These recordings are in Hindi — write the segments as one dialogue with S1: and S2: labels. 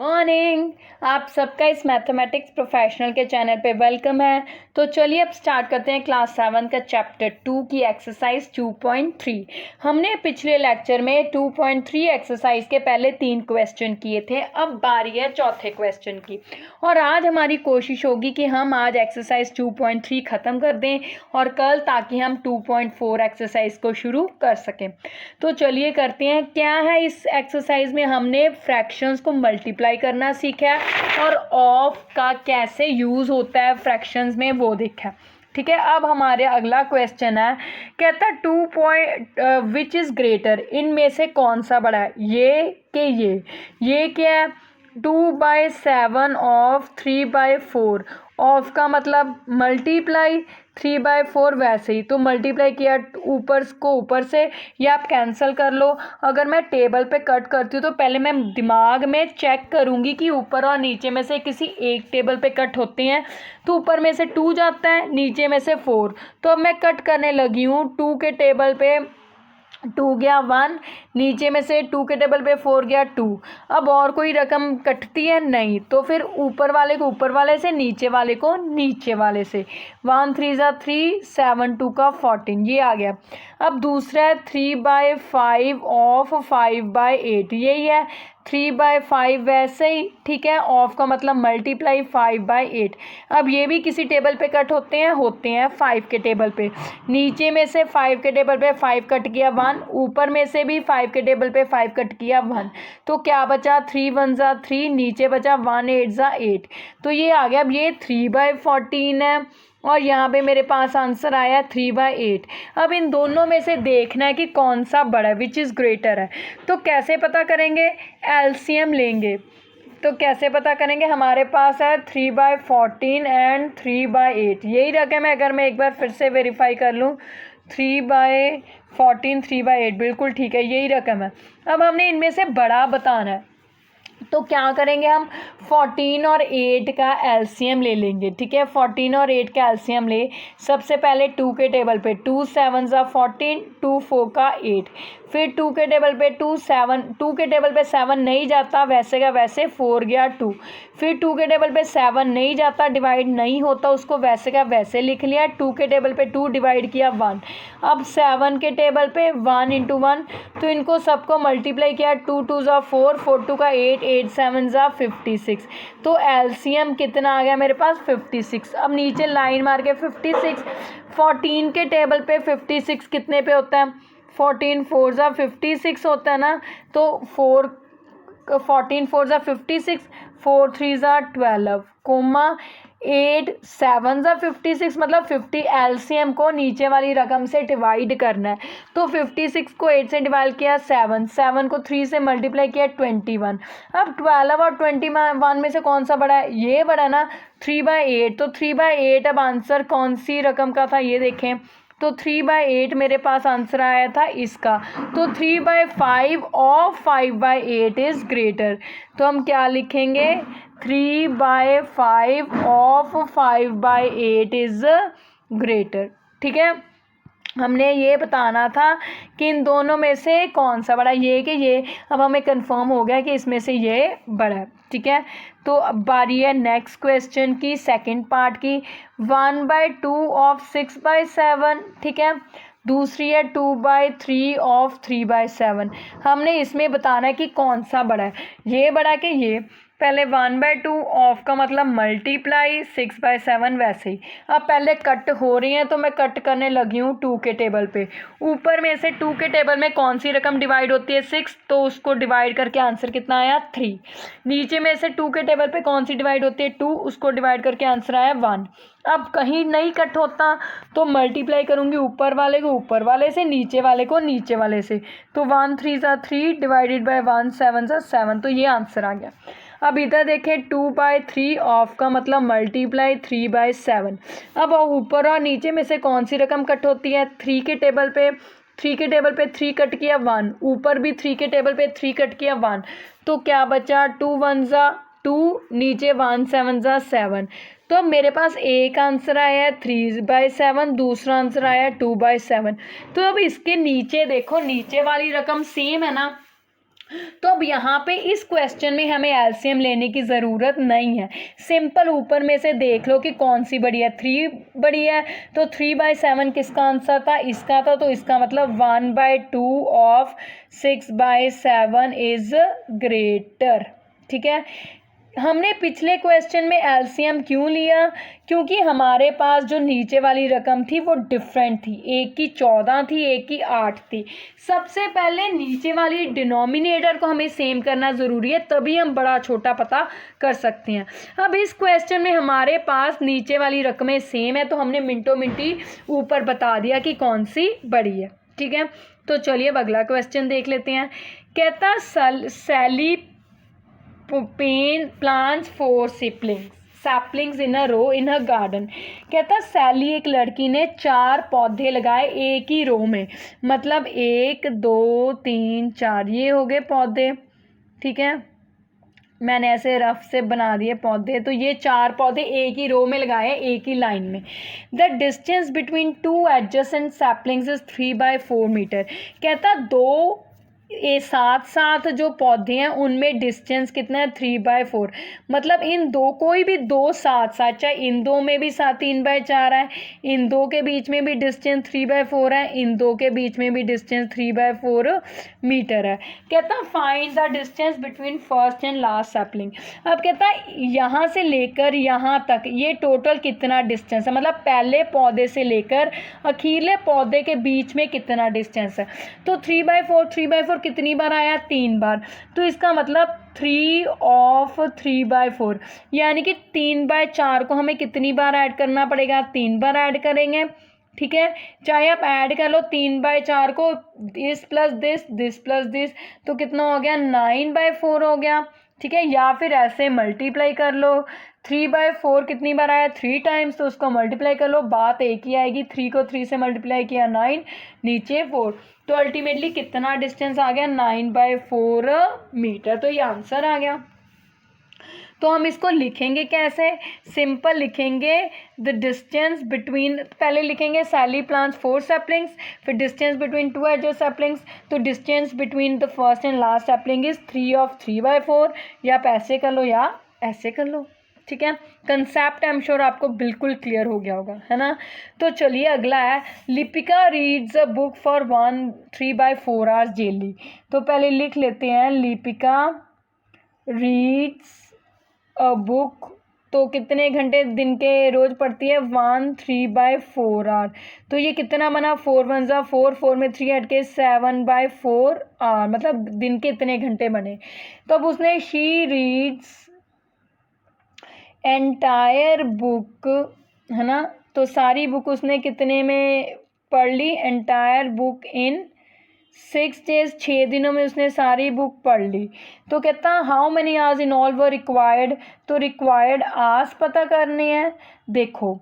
S1: मॉर्निंग। आप सबका इस मैथमेटिक्स प्रोफेशनल के चैनल पे वेलकम है। तो चलिए अब स्टार्ट करते हैं क्लास 7 का चैप्टर 2 की एक्सरसाइज 2.3। हमने पिछले लेक्चर में 2.3 एक्सरसाइज के पहले 3 क्वेश्चन किए थे। अब बारी है चौथे क्वेश्चन की और आज हमारी कोशिश होगी कि हम आज एक्सरसाइज 2.3 ख़त्म कर दें और कल ताकि हम 2.4 एक्सरसाइज को शुरू कर सकें। तो चलिए करते हैं। क्या है इस एक्सरसाइज में हमने फ्रैक्शंस को मल्टीप्लाई करना सीखा है और ऑफ का कैसे यूज़ होता है फ्रैक्शंस में वो देखा है। ठीक है, अब हमारे अगला क्वेश्चन है, कहता है 2 विच इज़ ग्रेटर, इनमें से कौन सा बड़ा है, ये कि ये क्या है 2/7 ऑफ 3/4। ऑफ का मतलब मल्टीप्लाई, 3/4 वैसे ही तो मल्टीप्लाई किया ऊपर को ऊपर से, या आप कैंसिल कर लो। अगर मैं टेबल पे कट करती हूँ तो पहले मैं दिमाग में चेक करूँगी कि ऊपर और नीचे में से किसी एक टेबल पे कट होते हैं तो ऊपर में से 2 जाता है, नीचे में से 4। तो अब मैं कट करने लगी हूँ 2 के टेबल पे 2 गया 1, नीचे में से 2 के टेबल पे 4 गया 2। अब और कोई रकम कटती है नहीं, तो फिर ऊपर वाले को ऊपर वाले से, नीचे वाले को नीचे वाले से। 1 3 ज़ा 3, 7 2 का 14, ये आ गया। अब दूसरा है 3/5 ऑफ 5/8, यही है 3/5 वैसे ही। ठीक है, ऑफ का मतलब मल्टीप्लाई 5/8। अब ये भी किसी टेबल पे कट होते हैं 5 के टेबल पे। नीचे में से 5 के टेबल पे 5 कट किया 1, ऊपर में से भी 5 के टेबल पे 5 कट किया 1। तो क्या बचा 3 1 ज़ा 3, नीचे बचा 1 8 ज़ा 8। तो ये आ गया। अब ये 3/14 है और यहाँ पे मेरे पास आंसर आया 3/8। अब इन दोनों में से देखना है कि कौन सा बड़ा है, विच इज़ ग्रेटर है। तो कैसे पता करेंगे, एलसीएम लेंगे। तो कैसे पता करेंगे, हमारे पास है 3/14 एंड 3/8, यही रकम है। अगर मैं एक बार फिर से वेरीफाई कर लूँ, 3/14 3/8, बिल्कुल ठीक है, यही रकम है। अब हमने इनमें से बड़ा बताना है तो क्या करेंगे, हम 14 और 8 का एलसीएम ले लेंगे। ठीक है, 14 और 8 का एलसीएम ले। सबसे पहले 2 के टेबल पे 2 7 ज़ा 14, 2 4 का 8। फिर 2 के टेबल पे 2 के टेबल पे 7 नहीं जाता, वैसे का वैसे 4 गया 2। फिर 2 के टेबल पे 7 नहीं जाता, डिवाइड नहीं होता, उसको वैसे का वैसे लिख लिया। 2 के टेबल पे 2 डिवाइड किया 1। अब 7 के टेबल पे 1 × 1, तो इनको सबको मल्टीप्लाई किया। 2 2 ज़ा 4, 4 2 का 8, 8 7 ज़ा 56। तो एलसीएम कितना आ गया मेरे पास 56। अब नीचे लाइन मार के 56, 14 के टेबल पे 56 कितने पे होता है, 14 4 ज़ा 56 होता है ना। तो 14 4 ज़ा 56, 4 3 ज़ा 12, कोमा 8 7 ज़ा 56, मतलब 50 एलसीएम को नीचे वाली रकम से डिवाइड करना है। तो 56 को 8 से डिवाइड किया 7, 7 को 3 से मल्टीप्लाई किया 21। अब 12 और 21 में से कौन सा बड़ा है, ये बड़ा ना 3/8। तो 3/8 अब आंसर कौन सी रकम का था ये देखें, तो 3/8 मेरे पास आंसर आया था इसका। तो 3/5 ऑफ 5/8 इज़ ग्रेटर। तो हम क्या लिखेंगे, 3/5 ऑफ 5/8 इज़ ग्रेटर। ठीक है, हमने ये बताना था कि इन दोनों में से कौन सा बड़ा, ये कि ये। अब हमें कंफर्म हो गया कि इसमें से ये बड़ा है। ठीक है, तो अब बारी है नेक्स्ट क्वेश्चन की, सेकंड पार्ट की। 1/2 ऑफ 6/7। ठीक है, दूसरी है 2/3 ऑफ 3/7। हमने इसमें बताना है कि कौन सा बड़ा है, ये बड़ा कि ये। पहले 1/2 ऑफ का मतलब मल्टीप्लाई 6/7 वैसे ही। अब पहले कट हो रही हैं तो मैं कट करने लगी हूँ 2 के टेबल पे। ऊपर में से 2 के टेबल में कौन सी रकम डिवाइड होती है 6, तो उसको डिवाइड करके आंसर कितना आया 3। नीचे में से 2 के टेबल पे कौन सी डिवाइड होती है 2, उसको डिवाइड करके आंसर आया 1। अब कहीं नहीं कट होता तो मल्टीप्लाई करूँगी ऊपर वाले को ऊपर वाले से, नीचे वाले को नीचे वाले से। तो 1 3 ज़ा 3 डिवाइडेड बाई 1 7 ज़ा 7, तो ये आंसर आ गया। अब इधर देखें 2/3 ऑफ का मतलब मल्टीप्लाई 3/7। अब ऊपर और नीचे में से कौन सी रकम कट होती है, 3 के टेबल पे 3 कट किया 1, ऊपर भी 3 के टेबल पे 3 कट किया 1। तो क्या बचा 2 1 ज़ा 2, नीचे 1 7 ज़ा 7। तो अब मेरे पास एक आंसर आया है 3/7, दूसरा आंसर आया 2/7। तो अब इसके नीचे देखो, नीचे वाली रकम सेम है ना, तो अब यहाँ पे इस क्वेश्चन में हमें एलसीएम लेने की ज़रूरत नहीं है, सिंपल ऊपर में से देख लो कि कौन सी बड़ी है, 3 बड़ी है, तो 3/7 किसका आंसर था, इसका था, तो इसका मतलब 1/2 ऑफ 6/7 इज ग्रेटर। ठीक है, हमने पिछले क्वेश्चन में एलसीएम क्यों लिया, क्योंकि हमारे पास जो नीचे वाली रकम थी वो डिफरेंट थी, एक की 14 थी, एक की 8 थी। सबसे पहले नीचे वाली डिनोमिनेटर को हमें सेम करना ज़रूरी है, तभी हम बड़ा छोटा पता कर सकते हैं। अब इस क्वेश्चन में हमारे पास नीचे वाली रकमें सेम है, तो हमने मिनटों मिनटी ऊपर बता दिया कि कौन सी बड़ी है। ठीक है, तो चलिए अब अगला क्वेश्चन देख लेते हैं। कहता सैली plants 4 saplings in a row in her garden। कहता सैली एक लड़की ने 4 पौधे लगाए एक ही रो में, मतलब 1 2 3 4 ये हो गए पौधे। ठीक है, मैंने ऐसे रफ से बना दिए पौधे, तो ये 4 पौधे एक ही रो में लगाए एक ही लाइन में। The distance between 2 adjacent saplings is 3/4 metre. कहता 2 ये साथ साथ जो पौधे हैं उनमें डिस्टेंस कितना है, 3/4, मतलब इन दो, कोई भी दो साथ साथ, चाहे इन दो में भी 3/4 है, इन दो के बीच में भी डिस्टेंस 3/4 है, इन दो के बीच में भी डिस्टेंस 3/4 मीटर है। कहता find the distance between first and last sapling. अब कहता यहाँ से लेकर यहाँ तक ये टोटल कितना डिस्टेंस है, मतलब पहले पौधे से लेकर अखीरले पौधे के बीच में कितना डिस्टेंस है। तो 3/4 कितनी बार आया, 3 बार, तो इसका मतलब 3 ऑफ 3/4, यानी कि 3/4 को हमें कितनी बार ऐड करना पड़ेगा, 3 बार ऐड करेंगे। ठीक है, चाहे आप ऐड कर लो 3/4 को, this plus this plus this, तो कितना हो गया, 9/4 हो गया। ठीक है, या फिर ऐसे मल्टीप्लाई कर लो, 3/4 कितनी बार आया, 3 टाइम्स, तो उसको मल्टीप्लाई कर लो, बात एक ही आएगी। 3 को 3 से मल्टीप्लाई किया 9, नीचे 4, तो अल्टीमेटली कितना डिस्टेंस आ गया, 9/4 मीटर। तो ये आंसर आ गया। तो हम इसको लिखेंगे कैसे, सिंपल लिखेंगे, द डिस्टेंस बिटवीन, पहले लिखेंगे सैली प्लांट्स 4 सैपलिंग्स, फिर डिस्टेंस बिटवीन 2 एडजस्ट सैपलिंग्स, तो distance between the first and last sapling is 3 of 3/4, या आप ऐसे कर लो या ऐसे कर लो। ठीक है, कंसेप्ट आई एम श्योर आपको बिल्कुल क्लियर हो गया होगा, है ना। तो चलिए अगला है, Lipika reads a book for 3/4 hours daily. तो पहले लिख लेते हैं, लिपिका रीड्स अ बुक, तो कितने घंटे दिन के रोज पढ़ती है, 3/4 आवर, तो ये कितना बना, 4 1 जा 4, 4 में 3 हट के 7/4 आवर, मतलब दिन के इतने घंटे बने। तो अब उसने शी रीड्स एंटायर बुक, है ना, तो सारी बुक उसने कितने में पढ़ ली, एंटायर बुक इन 6 डेज, 6 दिनों में उसने सारी बुक पढ़ ली। तो कहता how many hours in all were required, तो रिक्वायर्ड आवर्स पता करने हैं। देखो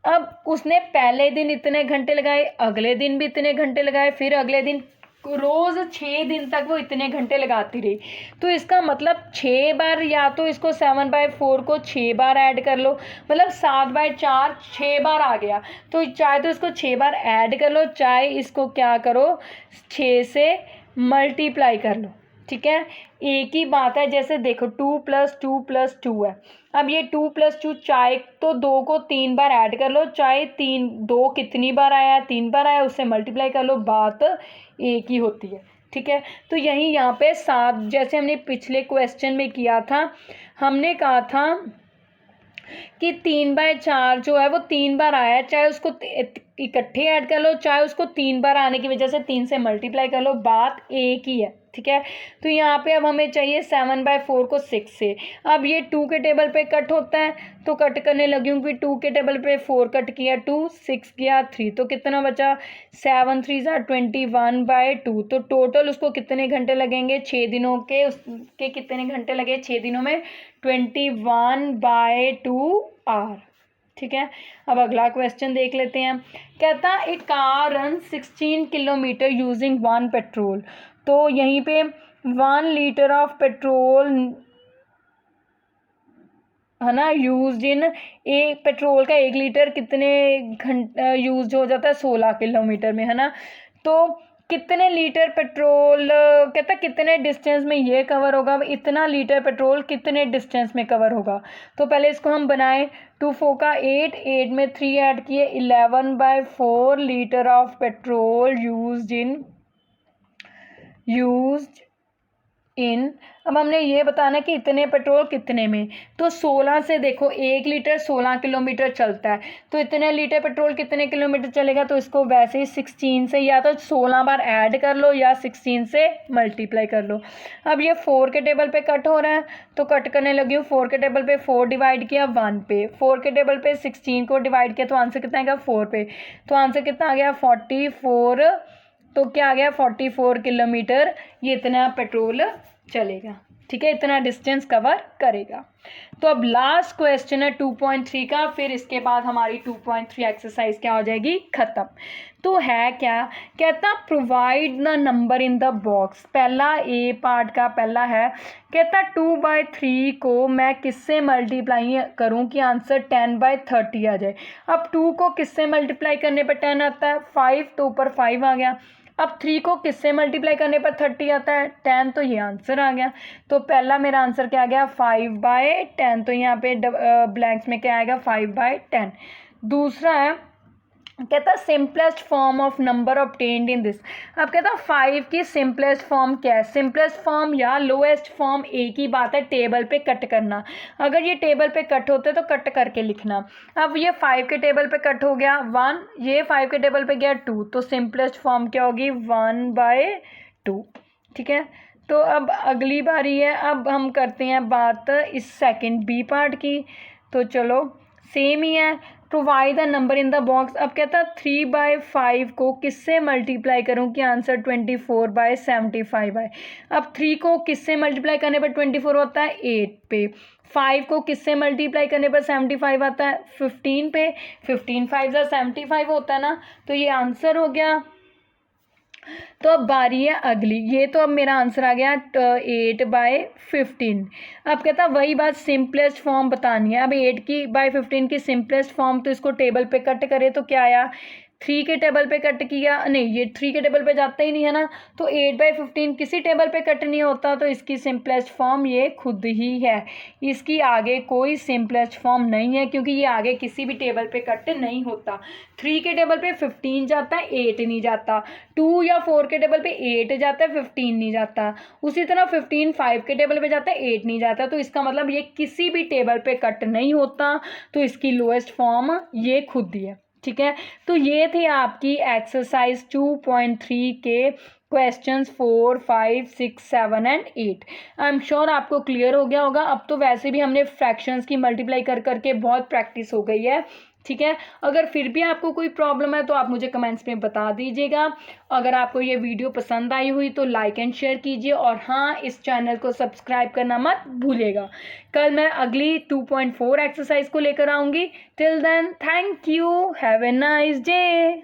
S1: अब उसने पहले दिन इतने घंटे लगाए, अगले दिन भी इतने घंटे लगाए, फिर अगले दिन, रोज़ 6 दिन तक वो इतने घंटे लगाती रही, तो इसका मतलब 6 बार, या तो इसको 7/4 को 6 बार ऐड कर लो, मतलब 7/4 6 बार आ गया, तो चाहे तो इसको 6 बार ऐड कर लो, चाहे इसको क्या करो 6 से मल्टीप्लाई कर लो। ठीक है, एक ही बात है, जैसे देखो 2 + 2 + 2 है, अब ये 2 + 2, चाहे तो 2 को 3 बार ऐड कर लो, चाहे 2 कितनी बार आया, 3 बार आया, उससे मल्टीप्लाई कर लो, बात एक ही होती है। ठीक है, तो यही यहाँ पे 7, जैसे हमने पिछले क्वेश्चन में किया था, हमने कहा था कि 3/4 जो है वो 3 बार आया, चाहे उसको इकट्ठे ऐड कर लो, चाहे उसको 3 बार आने की वजह से 3 से मल्टीप्लाई कर लो, बात एक ही है। ठीक है, तो यहाँ पे अब हमें चाहिए 7/4 को 6 से, अब ये 2 के टेबल पे कट होता है, तो कट करने लगी हूँ कि 2 के टेबल पे 4 कट किया 2, 6 किया 3, तो कितना बचा, 7 3 = 21/2, तो टोटल उसको कितने घंटे लगेंगे, 6 दिनों के, उसके कितने घंटे लगे 6 दिनों में, 21/2 आवर। ठीक है, अब अगला क्वेश्चन देख लेते हैं। कहता a car run 16 kilometre using 1 petrol, तो यहीं पे 1 लीटर ऑफ पेट्रोल, है ना, यूज इन, एक पेट्रोल का 1 लीटर कितने घंटे यूज हो जाता है, 16 किलोमीटर में, है ना। तो कितने लीटर पेट्रोल, कहता कितने डिस्टेंस में ये कवर होगा, इतना लीटर पेट्रोल कितने डिस्टेंस में कवर होगा। तो पहले इसको हम बनाएं, 2 4 का 8, 8 में 3 ऐड किए, 11/4 litre of petrol used in. अब हमने ये बताना कि इतने पेट्रोल कितने में, तो 16 से देखो 1 लीटर 16 किलोमीटर चलता है, तो इतने लीटर पेट्रोल कितने किलोमीटर चलेगा, तो इसको वैसे ही 16 से या तो 16 बार ऐड कर लो या 16 से मल्टीप्लाई कर लो। अब ये 4 के टेबल पे कट हो रहा है, तो कट करने लगी हूँ। 4 के टेबल पे 4 डिवाइड किया 1 पे, 4 के टेबल पे 16 को डिवाइड किया, तो आंसर कितना आएगा 4 पे, तो आंसर कितना आ गया 44। तो क्या आ गया 44 किलोमीटर, ये इतना पेट्रोल चलेगा। ठीक है, इतना डिस्टेंस कवर करेगा। तो अब लास्ट क्वेश्चन है 2.3 का, फिर इसके बाद हमारी 2.3 एक्सरसाइज क्या हो जाएगी, खत्म। तो है क्या, कहता provide the number in the box. पहला ए पार्ट का पहला है, कहता 2/3 को मैं किससे मल्टीप्लाई करूं कि आंसर 10/30 आ जाए। अब 2 को किससे मल्टीप्लाई करने पर 10 आता है, 5, तो ऊपर 5 आ गया। अब 3 को किससे मल्टीप्लाई करने पर 30 आता है, 10, तो ये आंसर आ गया। तो पहला मेरा आंसर क्या आ गया 5/10, तो यहाँ पे ब्लैंक्स में क्या आएगा 5/10। दूसरा है, कहता simplest form of number obtained in this. अब कहता 5 की सिंपलेस्ट फॉर्म क्या है, सिंपलेस्ट फॉर्म या लोएस्ट फॉर्म एक ही बात है, टेबल पे कट करना। अगर ये टेबल पे कट होते तो कट करके लिखना। अब ये 5 के टेबल पे कट हो गया 1, ये 5 के टेबल पे गया 2, तो सिंपलेस्ट फॉर्म क्या होगी 1/2। ठीक है, तो अब अगली बारी है, अब हम करते हैं बात इस सेकंड बी पार्ट की। तो चलो सेम ही है, provide the number in the box. अब कहता 3/5 को किससे मल्टीप्लाई करूं कि आंसर 24/75 आए। अब 3 को किससे मल्टीप्लाई करने पर 24 होता है 8 पे, 5 को किससे मल्टीप्लाई करने पर 75 आता है 15 पे, 15 5 75 होता है ना, तो ये आंसर हो गया। तो अब बारी है अगली, ये तो अब मेरा आंसर आ गया 8/15। अब कहता वही बात सिंपलेस्ट फॉर्म बतानी है। अब 8/15 की सिंपलेस्ट फॉर्म, तो इसको टेबल पे कट करे तो क्या आया 3 के टेबल पे कट किया, नहीं ये 3 के टेबल पे जाता ही नहीं है ना, तो 8/15 किसी टेबल पे कट नहीं होता, तो इसकी सिंपलेस्ट फॉर्म ये खुद ही है। इसकी आगे कोई सिंपलेस्ट फॉर्म नहीं है, क्योंकि ये आगे किसी भी टेबल पे कट नहीं होता। 3 के टेबल पे 15 जाता है, 8 नहीं जाता। 2 या 4 के टेबल पे 8 जाता है, 15 नहीं जाता। उसी तरह 15 5 के टेबल पे जाता है, 8 नहीं जाता। तो इसका मतलब ये किसी भी टेबल पे कट नहीं होता, तो इसकी लोएस्ट फॉर्म ये खुद ही है। ठीक है, तो ये थी आपकी एक्सरसाइज 2.3 के questions 4 5 6 7 and 8। I am sure आपको क्लियर हो गया होगा। अब तो वैसे भी हमने फ्रैक्शंस की मल्टीप्लाई कर करके बहुत प्रैक्टिस हो गई है। ठीक है, अगर फिर भी आपको कोई प्रॉब्लम है तो आप मुझे कमेंट्स में बता दीजिएगा। अगर आपको ये वीडियो पसंद आई हुई तो लाइक एंड शेयर कीजिए, और हाँ, इस चैनल को सब्सक्राइब करना मत भूलिएगा। कल मैं अगली 2.4 एक्सरसाइज को लेकर आऊँगी। Till then, thank you, have a nice day.